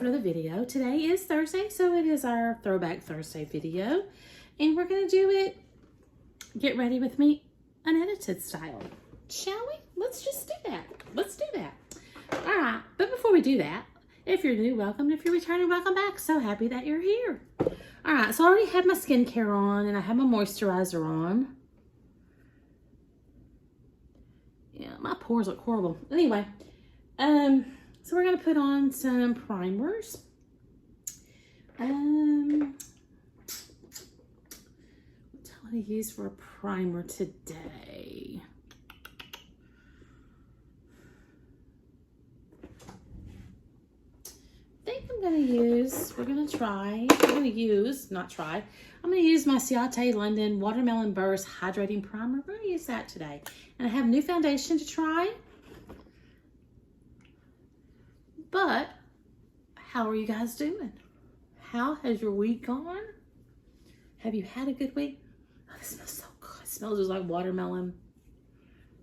for another video. Today is Thursday, so it is our Throwback Thursday video. And we're going to do it, get ready with me, unedited style. Shall we? Let's just do that. Let's do that. All right, but before we do that, if you're new, welcome. If you're returning, welcome back. So happy that you're here. All right, so I already have my skincare on and I have my moisturizer on. Yeah, my pores look horrible. Anyway, so we're going to put on some primers. What do I use for a primer today? I think I'm going to use, I'm going to use my Ciate London Watermelon Burst Hydrating Primer. We're going to use that today. And I have a new foundation to try. But, how are you guys doing? How has your week gone? Have you had a good week? Oh, this smells so good. It smells just like watermelon.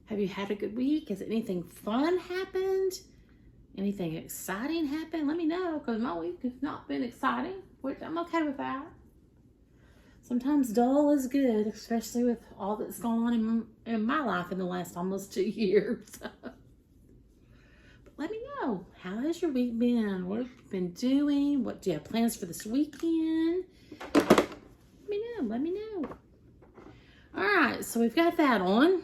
Have you had a good week? Has anything fun happened? Anything exciting happened? Let me know, because my week has not been exciting, which I'm okay with that. Sometimes dull is good, especially with all that's gone on in my life in the last almost 2 years. Let me know, how has your week been? What have you been doing? What do you have plans for this weekend? Let me know. All right, so we've got that on.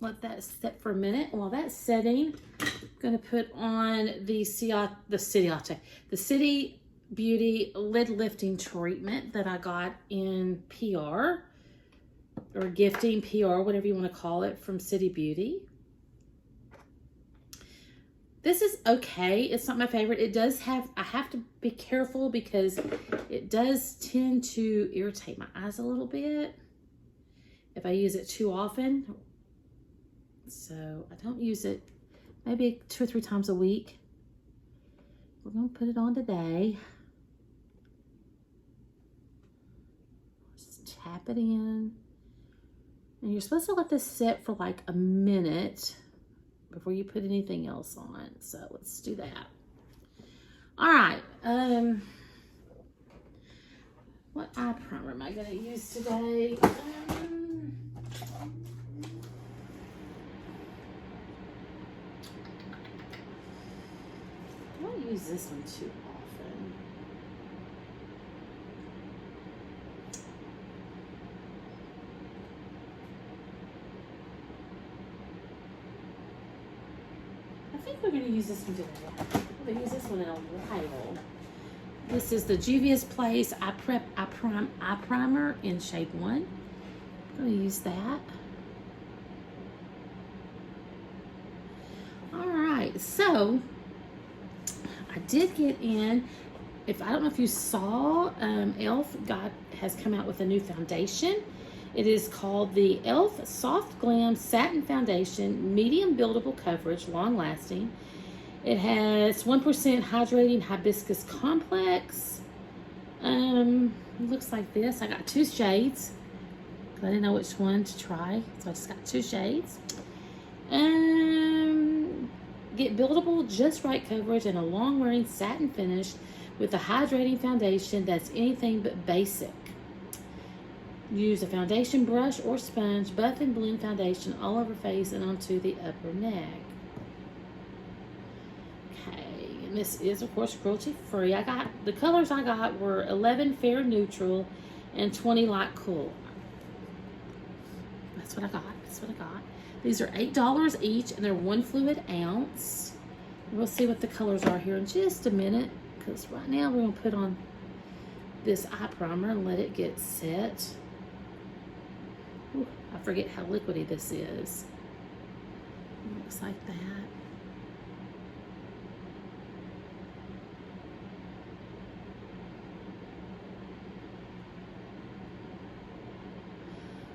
Let that set for a minute. While that's setting, I'm gonna put on the City Beauty Lid Lifting Treatment that I got in PR, or gifting PR, whatever you wanna call it, from City Beauty. This is okay. It's not my favorite. It does have, I have to be careful because it does tend to irritate my eyes a little bit if I use it too often. So I don't use it maybe 2 or 3 times a week. We're going to put it on today. Just tap it in. And you're supposed to let this sit for like a minute before you put anything else on. So let's do that. All right. What eye primer am I going to use today? I don't use this one too often. I think we're going to use this one today. We're going to use this one in a while. This is the Juvia's Place Eye Primer in shade 1. I'm going to use that. All right, so I did get in. I don't know if you saw, e.l.f. has come out with a new foundation. It is called the e.l.f. Soft Glam Satin Foundation, medium buildable coverage, long lasting. It has 1% hydrating hibiscus complex. It looks like this. I got 2 shades. I didn't know which one to try, so I just got 2 shades. Get buildable, just right coverage and a long wearing satin finish with a hydrating foundation that's anything but basic. Use a foundation brush or sponge, buff and blend foundation all over face and onto the upper neck. Okay, and this is of course cruelty free. The colors I got were 11 fair neutral and 20 light cool. That's what I got. These are $8 each and they're 1 fluid ounce. We'll see what the colors are here in just a minute, because right now we're going to put on this eye primer and let it get set. Ooh, I forget how liquidy this is. It looks like that.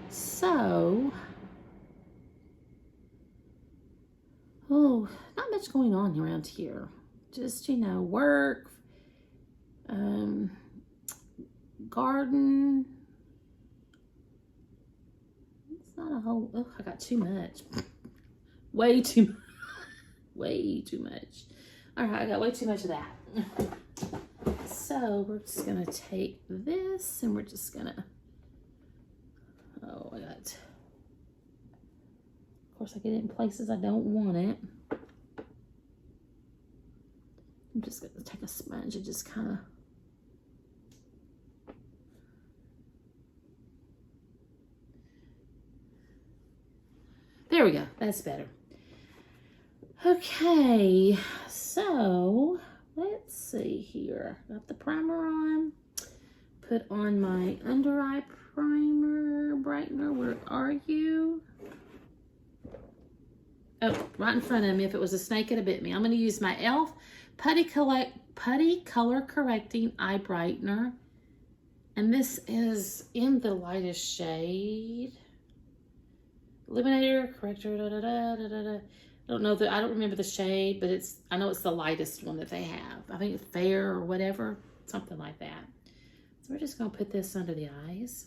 So, not much going on around here. Just, work, garden. It's not a whole, I got too much. Way too much. All right, I got way too much of that. So we're just gonna take this and we're just gonna, of course I get it in places I don't want it. I'm just gonna take a sponge and just kind of, there we go, that's better. Okay, so let's see here. Got the primer on. Put on my under eye primer, brightener. Where are you? Oh, right in front of me. If it was a snake, it'd have bit me. I'm going to use my e.l.f. Putty Color Correcting Eye Brightener. And this is in the lightest shade. Illuminator, corrector, I don't remember the shade, but I know it's the lightest one that they have. I think it's Fair or whatever, something like that. So we're just going to put this under the eyes.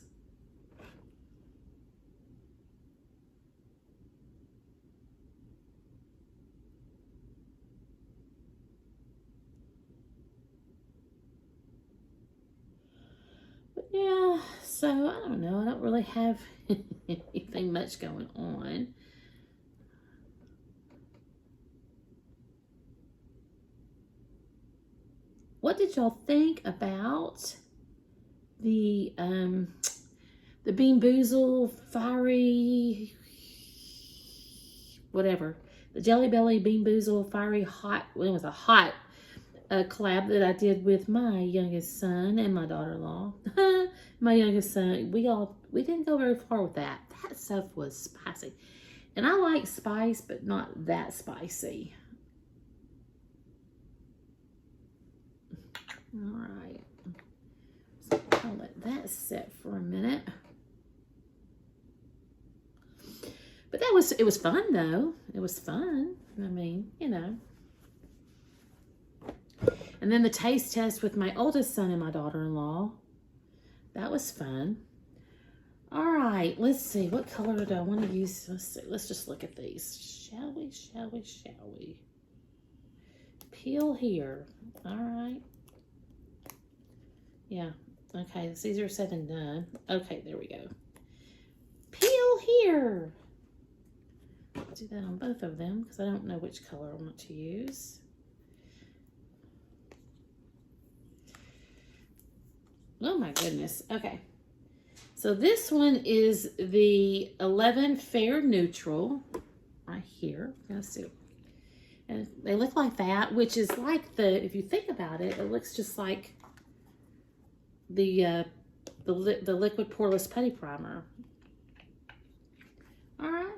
But yeah, so I don't know. I don't really have anything much going on. What did y'all think about the Bean Boozled Fiery, whatever, the Jelly Belly Bean Boozled Fiery Hot, well, it was a hot collab that I did with my youngest son and my daughter-in-law. My youngest son, we didn't go very far with that. That stuff was spicy. And I like spice, but not that spicy. All right, so I'll let that set for a minute. But it was fun though. It was fun. I mean, you know. And then the taste test with my oldest son and my daughter-in-law. That was fun. All right, let's see. What color do I want to use? Let's see. Let's just look at these. Shall we? Shall we? Shall we? Peel here. All right. Yeah, okay, it's easier said than done. Okay, there we go. Peel here. I'll do that on both of them because I don't know which color I want to use. Oh my goodness, okay. So this one is the 11 Fair Neutral, right here. Let's see. And they look like that, which is like if you think about it, it looks just like the liquid poreless putty primer. All right.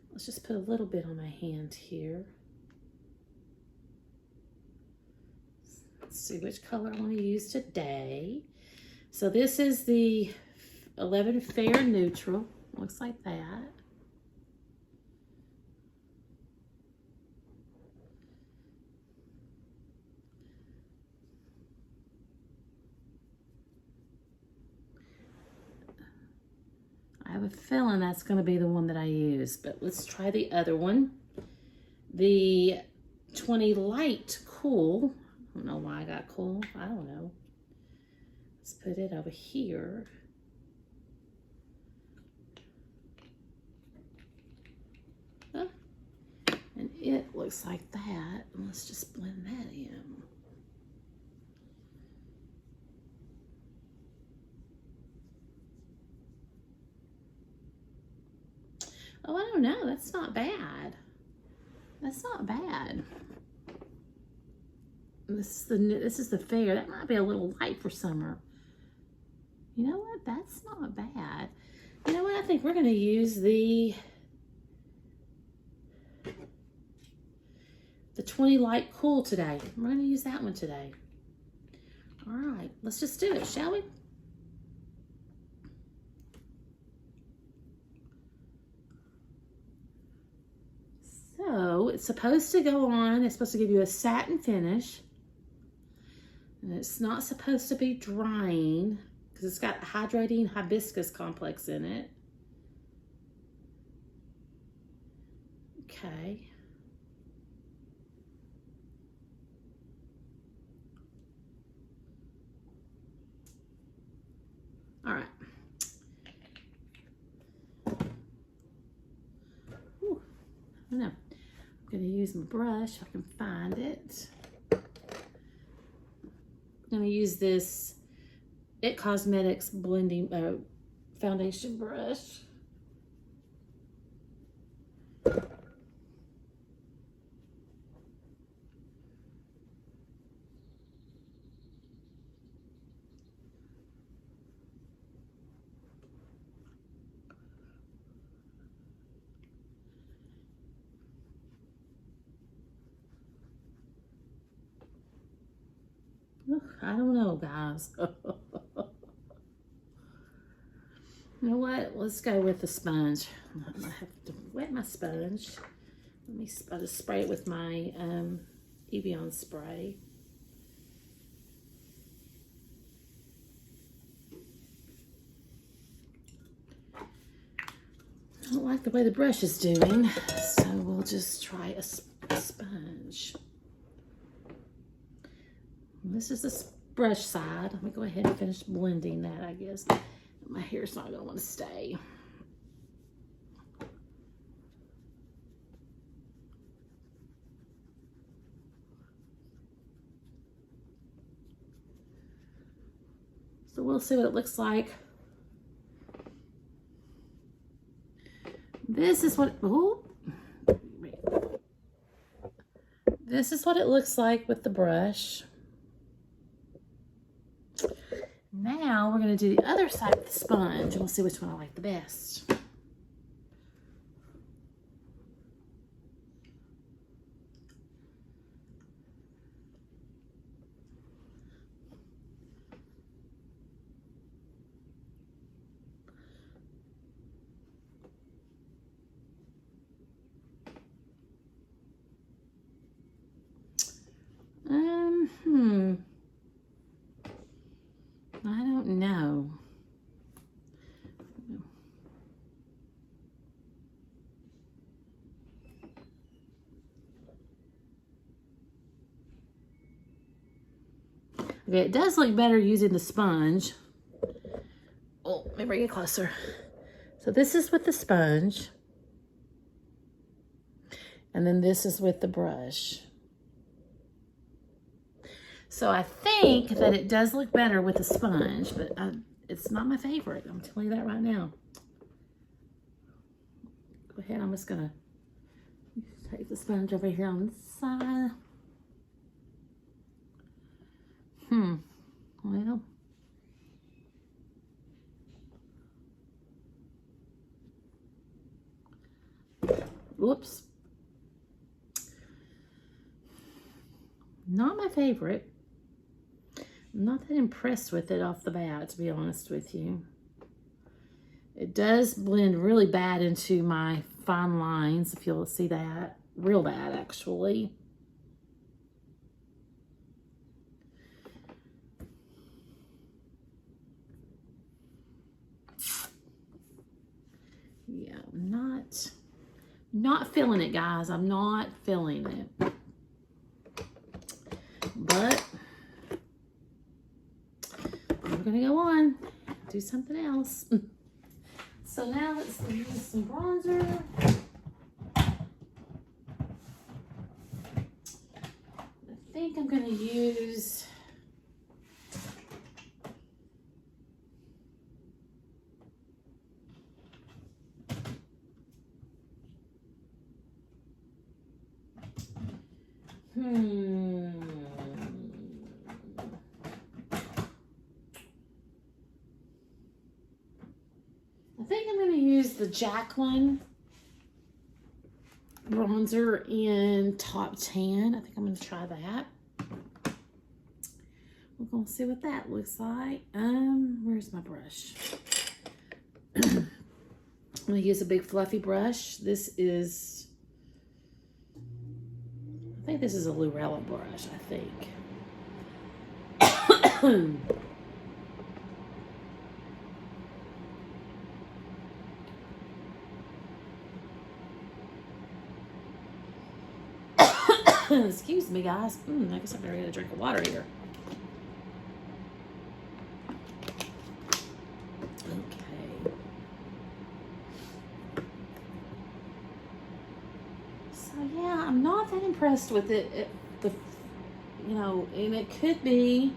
Let's just put a little bit on my hand here. Let's see which color I want to use today. So this is the 11 Fair Neutral. Looks like that. I have a feeling that's going to be the one that I use, but let's try the other one. The 20 Light Cool. I don't know why I got cool. I don't know. Let's put it over here. Oh, and it looks like that. Let's just blend that in. Oh, I don't know. That's not bad. That's not bad. This is the Fair. That might be a little light for summer. You know what? That's not bad. You know what? I think we're going to use the 20 Light Cool today. We're going to use that one today. All right. Let's just do it, shall we? So it's supposed to go on. It's supposed to give you a satin finish. And it's not supposed to be drying because it's got hydrating hibiscus complex in it. Okay. All right. Ooh, I don't know. I'm going to use my brush if I can find it. I'm going to use this It Cosmetics blending foundation brush. I don't know, guys. You know what? Let's go with the sponge. I'm gonna have to wet my sponge. I'll just spray it with my Evian spray. I don't like the way the brush is doing, so we'll just try a sponge. This is the brush side. Let me go ahead and finish blending that, I guess. My hair's not gonna want to stay. So we'll see what it looks like. This is what, this is what it looks like with the brush. Now we're going to do the other side with the sponge, and we'll see which one I like the best. I don't know. Okay, it does look better using the sponge. Oh, let me bring it closer. So this is with the sponge. And then this is with the brush. So I think that it does look better with the sponge, but it's not my favorite. I'm telling you that right now. Go ahead, I'm just gonna take the sponge over here on this side. Well. Whoops. Not my favorite. I'm not that impressed with it off the bat, to be honest with you. It does blend really bad into my fine lines, if you'll see that. Real bad, actually. Yeah, I'm not feeling it, guys. I'm not feeling it. But we're gonna go on, do something else. So now let's use some bronzer. I think I'm gonna use I think I'm going to use the Jacqueline bronzer in Top Tan. I think I'm going to try that. We're going to see what that looks like. Where's my brush? I'm going to use a big fluffy brush. This is, I think this is a Lurella brush, I think. Excuse me, guys. I guess I better get a drink of water here. that impressed with it. You know, and it could be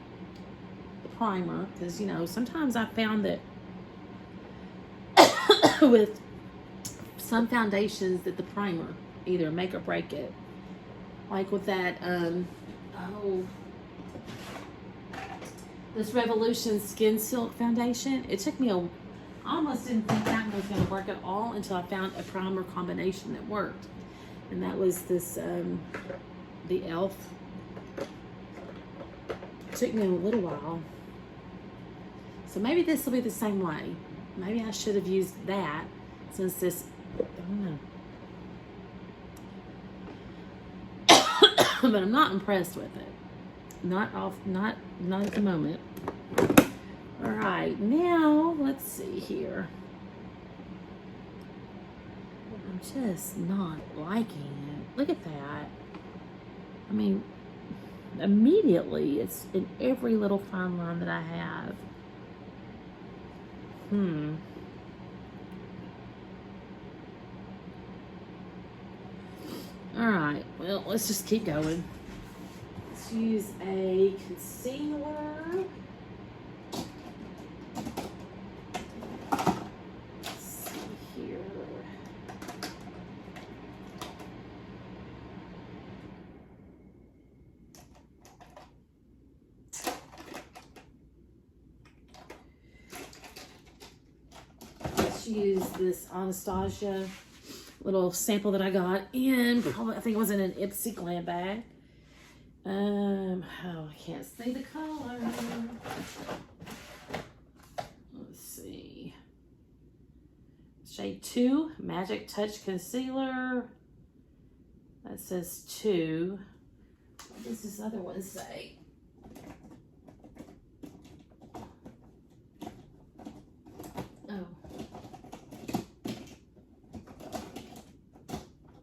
the primer, because, you know, sometimes I found that with some foundations that the primer either make or break it. Like with that, this Revolution Skin Silk foundation. It took me I almost didn't think that one was going to work at all until I found a primer combination that worked. And that was this, the e.l.f. It took me a little while. So maybe this will be the same way. Maybe I should have used that, since this, I don't know. But I'm not impressed with it. Not at the moment. All right, now let's see here. I'm just not liking it. Look at that. I mean, immediately it's in every little fine line that I have. All right, well, let's just keep going. Let's use a concealer. Let's see here. Let's use this Anastasia little sample that I got in, probably, I think it was in an Ipsy glam bag. Oh, I can't see the color. Let's see. Shade 2, Magic Touch Concealer. That says 2. What does this other one say? Oh.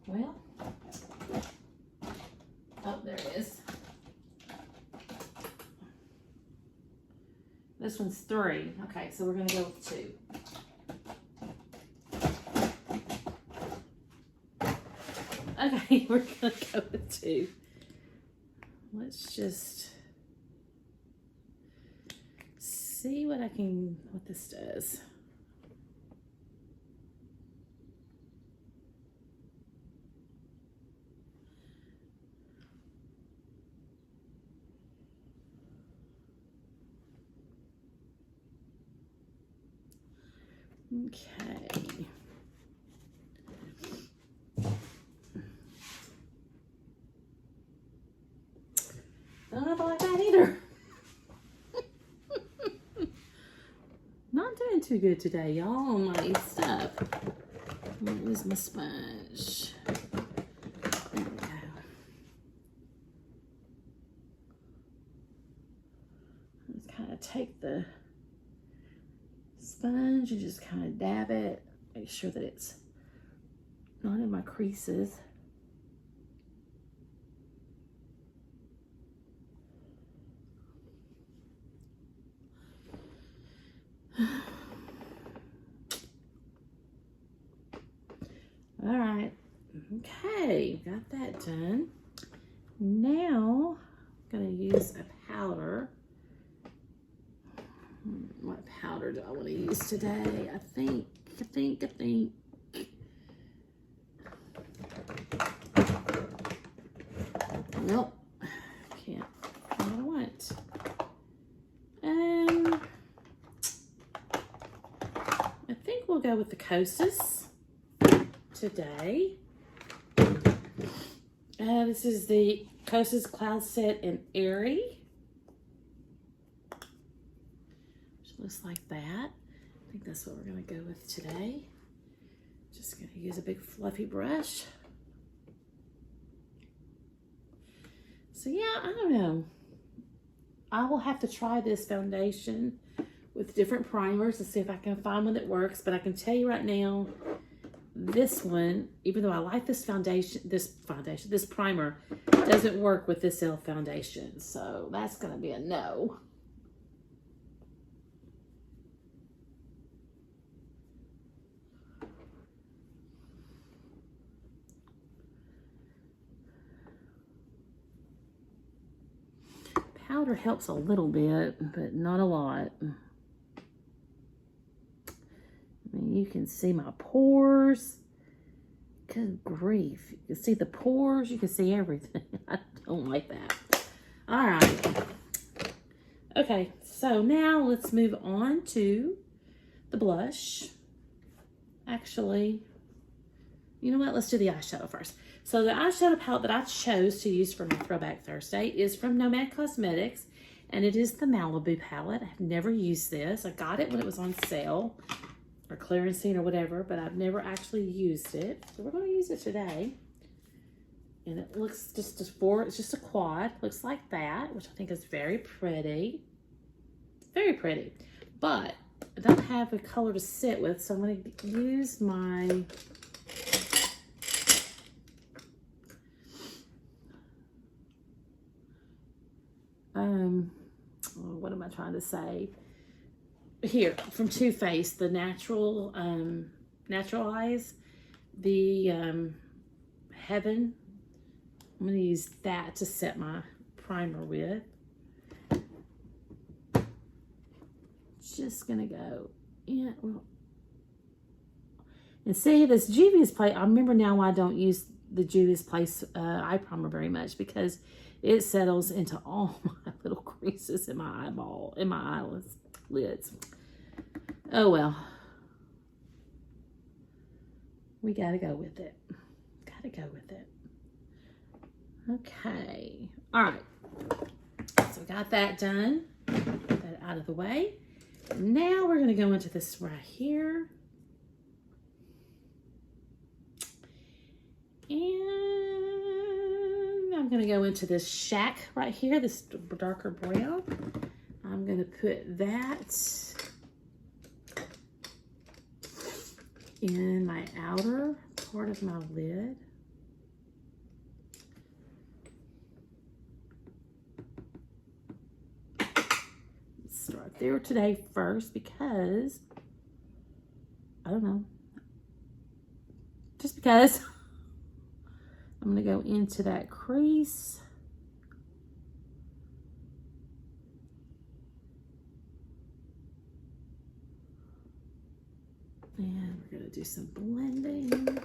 Well, oh, there it is. This one's 3. Okay, so we're gonna go with 2. Okay, we're gonna go with 2. Let's just see what this does. Okay. Don't like that either. Not doing too good today, y'all, on my stuff. Where's my sponge? There we go. Let's kind of take the sponge and just kind of dab it. Make sure that it's not in my creases. All right, okay, got that done. Now I'm gonna use a powder. What powder do I want to use today? I think. Nope, can't find what I want. I think we'll go with the Kosas today. This is the Kosas Cloud Set in Airy. Which looks like that. I think that's what we're going to go with today. Just going to use a big fluffy brush. So yeah, I don't know. I will have to try this foundation with different primers to see if I can find one that works. But I can tell you right now, this one, even though I like this primer doesn't work with this e.l.f. foundation. So that's going to be a no. powder helps a little bit, but not a lot. I mean, you can see my pores. Good grief. You can see the pores. You can see everything. I don't like that. All right. Okay, so now let's move on to the blush. Actually, you know what? Let's do the eyeshadow first. So the eyeshadow palette that I chose to use for my Throwback Thursday is from Nomad Cosmetics, and it is the Malibu palette. I've never used this. I got it when it was on sale or clearancing or whatever, but I've never actually used it. So we're going to use it today. And it looks it's just a quad. Looks like that, which I think is very pretty. Very pretty. But I don't have a color to sit with, so I'm going to use my what am I trying to say? Here, from Too Faced, the Natural Eyes, the Heaven. I'm going to use that to set my primer with. Just going to go, yeah, well. And see, this Juvia's Place, I remember now why I don't use the Juvia's Place eye primer very much, because it settles into all my little creases in my eyeball, in my eyelids. Oh well. We gotta go with it. Gotta go with it. Okay. All right. So we got that done. Get that out of the way. Now we're gonna go into this right here. And I'm going to go into this shack right here, this darker brown. I'm going to put that in my outer part of my lid. Let's start there today first because, I don't know, just because. I'm going to go into that crease. And we're going to do some blending.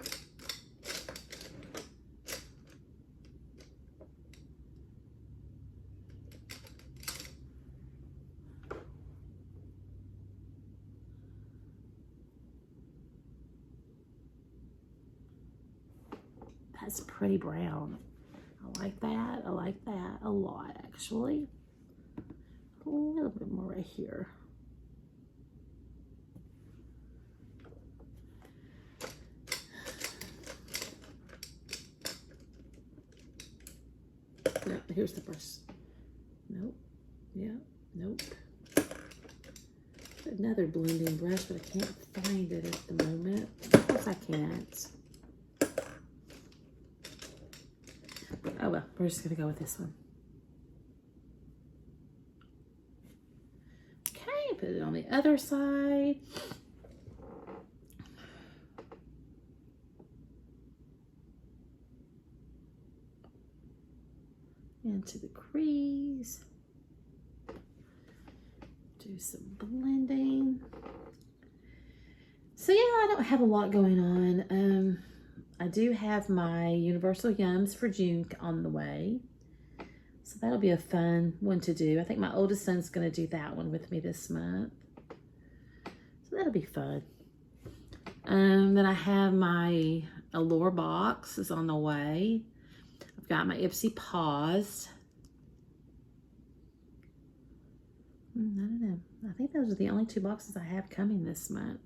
That's pretty brown. I like that. I like that a lot, actually. A little bit more right here. No, here's the brush. Nope. Yeah, nope. Another blending brush, but I can't find it at the moment. Of course I can't. Oh well, we're just gonna go with this one. Okay, put it on the other side. Into the crease. Do some blending. So yeah, I don't have a lot going on. I do have my Universal Yums for June on the way. So that'll be a fun one to do. I think my oldest son's going to do that one with me this month. So that'll be fun. Then I have my Allure box is on the way. I've got my Ipsy Paws. I don't know. I think those are the only 2 boxes I have coming this month.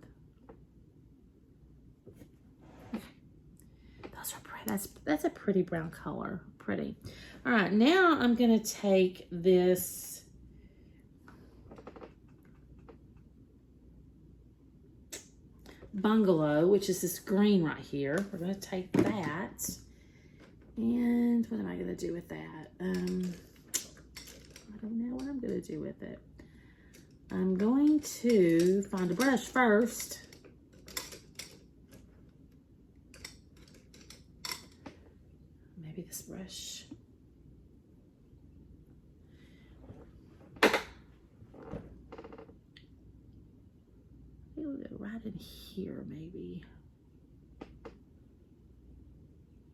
Those are pretty. That's a pretty brown color. Pretty. All right, now I'm going to take this Bungalow, which is this green right here. We're going to take that. And what am I going to do with that? I don't know what I'm going to do with it. I'm going to find a brush first. Maybe this brush. We'll go right in here, maybe.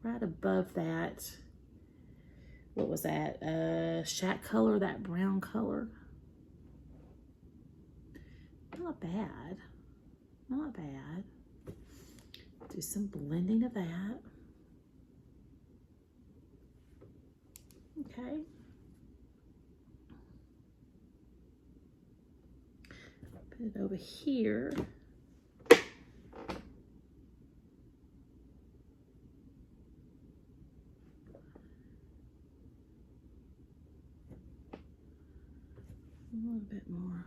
Right above that. What was that? Shack color, that brown color. Not bad. Not bad. Do some blending of that. Okay. Put it over here. A little bit more.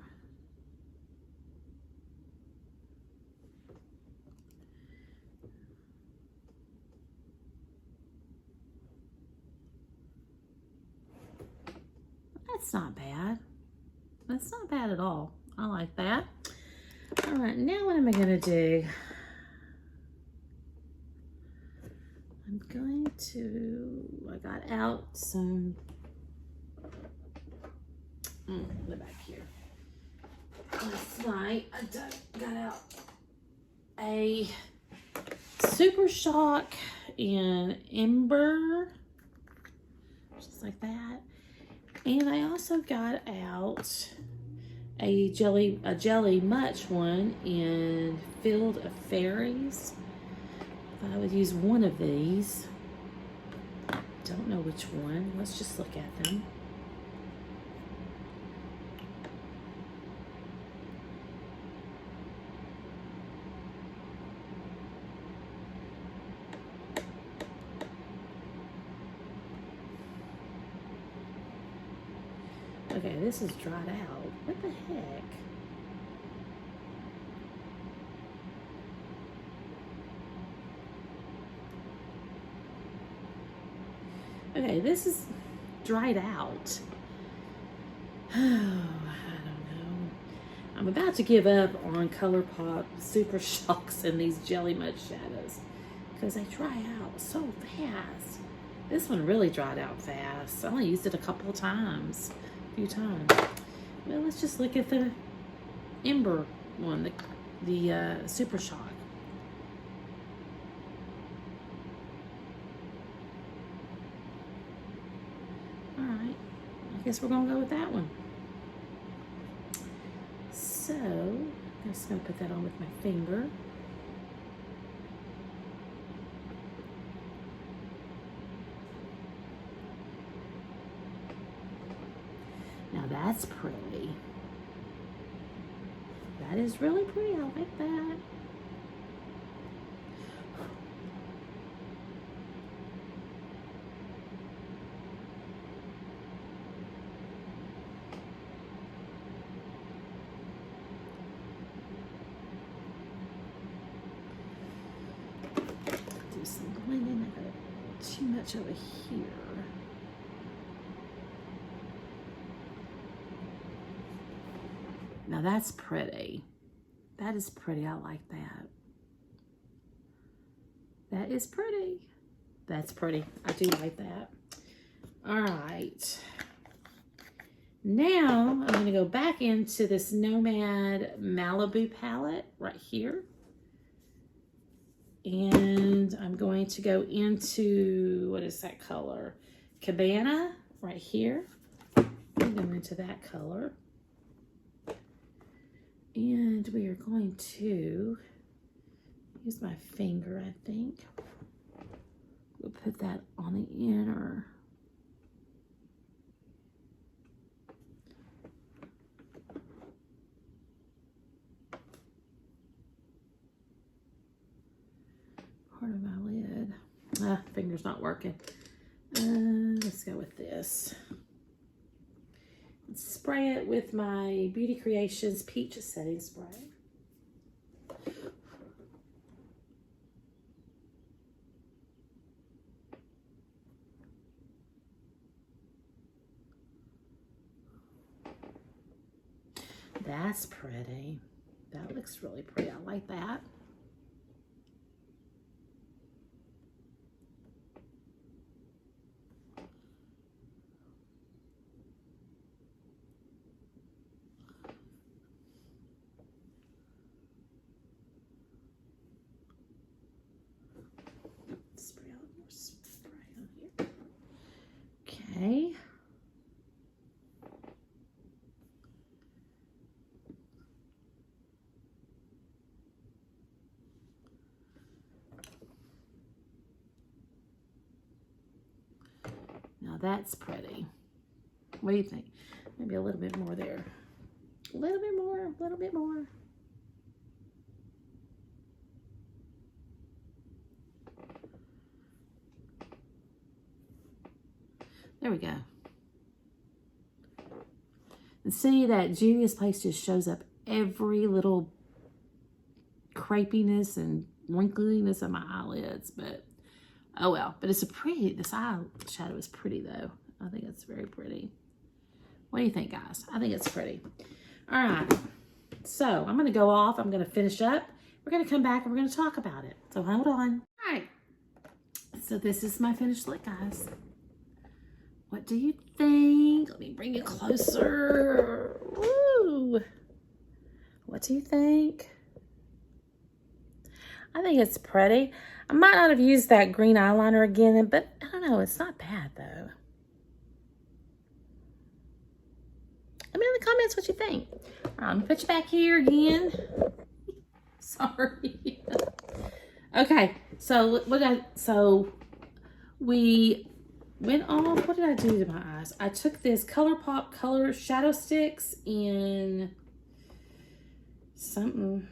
That's not bad. That's not bad at all. I like that. All right, now what am I gonna do? I'm going to, I got out some, the back here. Last night, I got out a Super Shock in Ember, just like that. And I also got out a jelly much one in Field of Fairies. I would use one of these. Don't know which one. Let's just look at them. Okay, this is dried out. What the heck? Okay, this is dried out. Oh, I don't know. I'm about to give up on ColourPop Super Shocks and these Jelly Mud Shadows because they dry out so fast. This one really dried out fast. I only used it a couple of times. Few times. Well, let's just look at the Ember one, the Super Shock. All right, I guess we're gonna go with that one. So I'm just gonna put that on with my finger. Now that's pretty. That is really pretty. I like that. Do some blending. I got too much over here. Now that's pretty. That is pretty. I like that. That is pretty. That's pretty. I do like that. All right. Now I'm going to go back into this Nomad Malibu palette right here. And I'm going to go into, what is that color? Cabana right here. I'm going into that color. And we are going to use my finger, I think. We'll put that on the inner. Part of my lid. Finger's not working. Let's go with this. Spray it with my Beauty Creations Peach Setting Spray. That's pretty. That looks really pretty. I like that. Now that's pretty. What do you think? Maybe a little bit more there. A little bit more, a little bit more. There we go. And see that Juvia's Place just shows up every little crepiness and wrinkliness of my eyelids, but oh well. But it's a pretty, this eyeshadow is pretty though. I think it's very pretty. What do you think, guys? I think it's pretty. All right, so I'm gonna go off. I'm gonna finish up. We're gonna come back and we're gonna talk about it. So hold on. All right, so this is my finished look, guys. What do you think? Let me bring you closer. Woo! What do you think? I think it's pretty. I might not have used that green eyeliner again, but I don't know. It's not bad, though. Let me know in the comments what you think. I'm going to put you back here again. Sorry. Okay, so we went off. What did I do to my eyes? I took this ColourPop Color Shadow Sticks in something.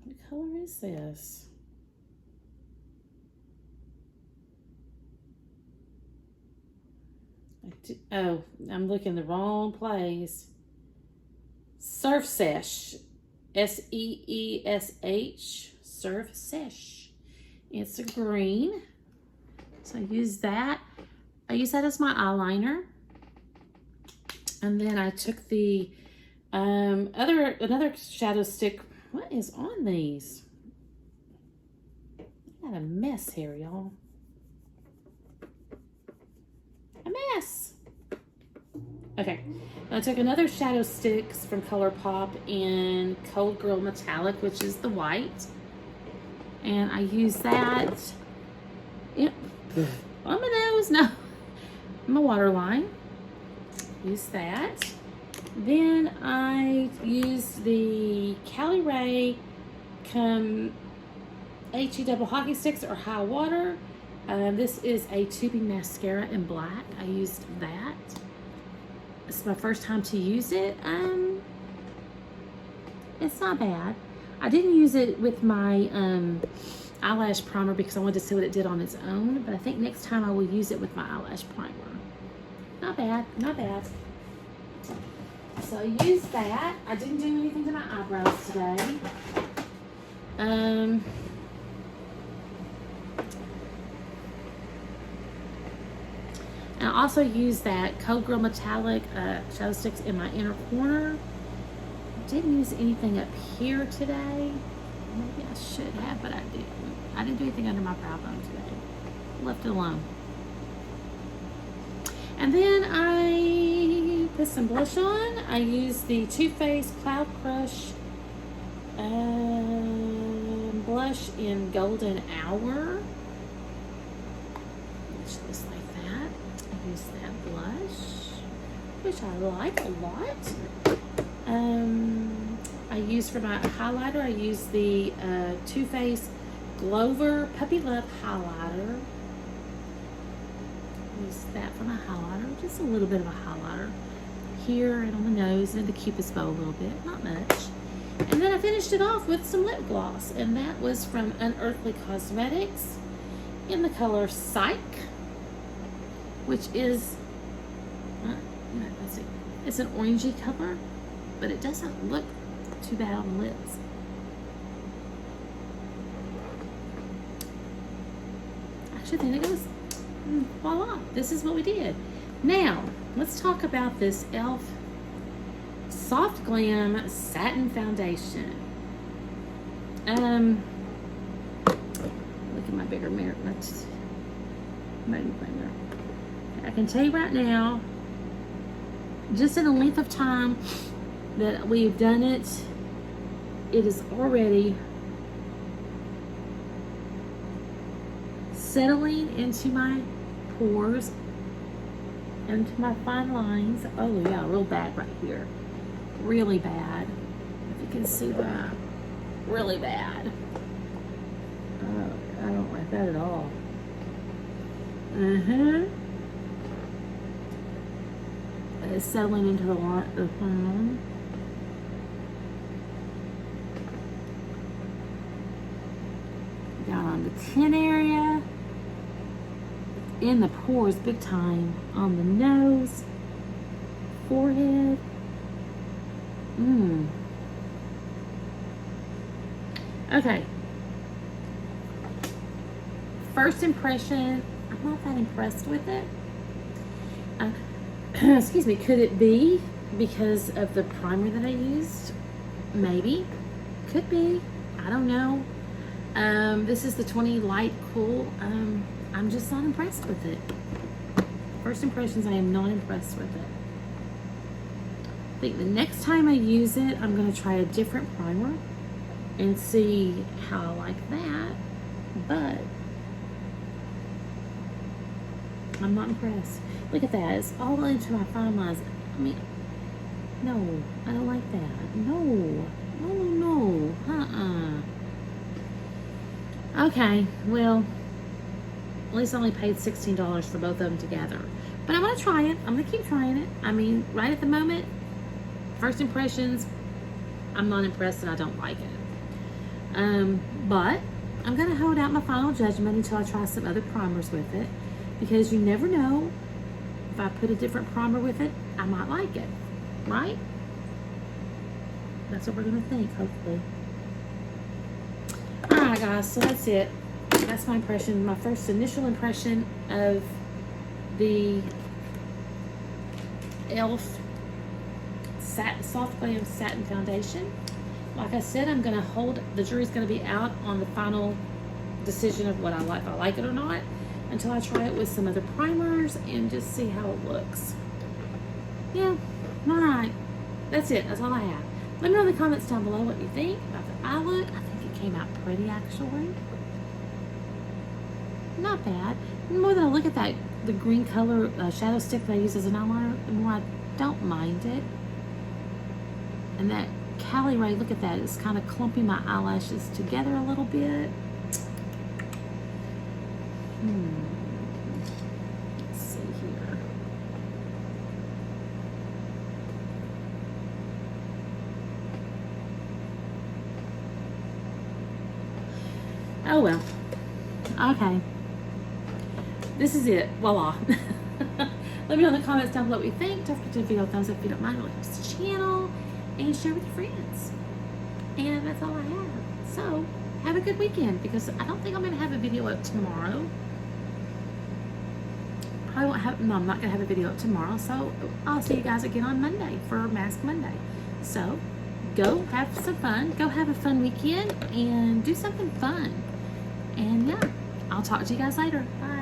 What color is this? Oh, I'm looking the wrong place. Surf Sesh. S-E-E-S-H. Surf Sesh. It's a green. So I use that. I use that as my eyeliner. And then I took the another shadow stick. What is on these? I got a mess here, y'all. A mess. Okay. I took another shadow sticks from ColourPop in Cold Girl Metallic, which is the white. And I use that on my nose. No. My waterline. Use that. Then I use the Cali Ray HE Double Hockey Sticks or High Water. This is a tubing mascara in black. I used that. This is my first time to use it. It's not bad. I didn't use it with my eyelash primer because I wanted to see what it did on its own, but I think next time I will use it with my eyelash primer. Not bad, not bad. So I used that. I didn't do anything to my eyebrows today. And I also used that Cold Girl Metallic shadow sticks in my inner corner. I didn't use anything up here today. Maybe I should have, but I didn't. I didn't do anything under my brow bone today. Left it alone. And then I put some blush on. I used the Too Faced Cloud Crush blush in Golden Hour. Which looks like that. I used that blush, which I like a lot. I used for my highlighter, I used the Too Faced Glover Puppy Love highlighter. Use that for my highlighter, just a little bit of a highlighter here and on the nose and the cupid's bow a little bit, not much. And then I finished it off with some lip gloss, and that was from Unearthly Cosmetics in the color Psych, which is, let's see, it's an orangey color, but it doesn't look too bad on the lips. Actually, then it goes, voila, this is what we did. Now, let's talk about this e.l.f. Soft Glam Satin Foundation. Look at my bigger mirror. I can tell you right now, just in the length of time that we've done it, it is already settling into my pores and to my fine lines. Oh yeah, real bad right here. Really bad. If you can see that. Really bad. Oh I don't like that at all. It's settling into the phone. Down on the chin area. In the pores big time. On the nose. Forehead. Okay. First impression, I'm not that impressed with it. Excuse me, could it be because of the primer that I used? Maybe. Could be. I don't know. This is the 20 Light Cool. I'm just not impressed with it. First impressions, I am not impressed with it. I think the next time I use it, I'm going to try a different primer and see how I like that. But I'm not impressed. Look at that. It's all into my fine lines. I mean, no, I don't like that. No. Okay, well, at least I only paid $16 for both of them together. But I'm going to try it. I'm going to keep trying it. I mean, right at the moment, first impressions, I'm not impressed and I don't like it. But I'm going to hold out my final judgment until I try some other primers with it. Because you never know, if I put a different primer with it, I might like it, right? That's what we're going to think, hopefully. Alright guys, so that's it. That's my impression, my first initial impression of the e.l.f. Soft Glam Satin Foundation. Like I said, I'm going to hold, the jury's going to be out on the final decision of what I like, if I like it or not, until I try it with some other primers and just see how it looks. Yeah, alright. That's it. That's all I have. Let me know in the comments down below what you think about the eye look. I think it came out pretty, actually. Not bad. The more that I look at that, the green color shadow stick that I use as an eyeliner, the more I don't mind it. And that Cali Ray, look at that. It's kind of clumping my eyelashes together a little bit. Let's see here. Oh well. Okay. This is it. Voila. Let me know in the comments down below what you think. Don't forget to give the video a thumbs up if you don't mind. It really helps the channel. And share with your friends. And that's all I have. So, have a good weekend, because I don't think I'm going to have a video up tomorrow. I won't have, no, I'm not going to have a video up tomorrow. So, I'll see you guys again on Monday for Mask Monday. So, go have some fun. Go have a fun weekend and do something fun. And yeah, I'll talk to you guys later. Bye.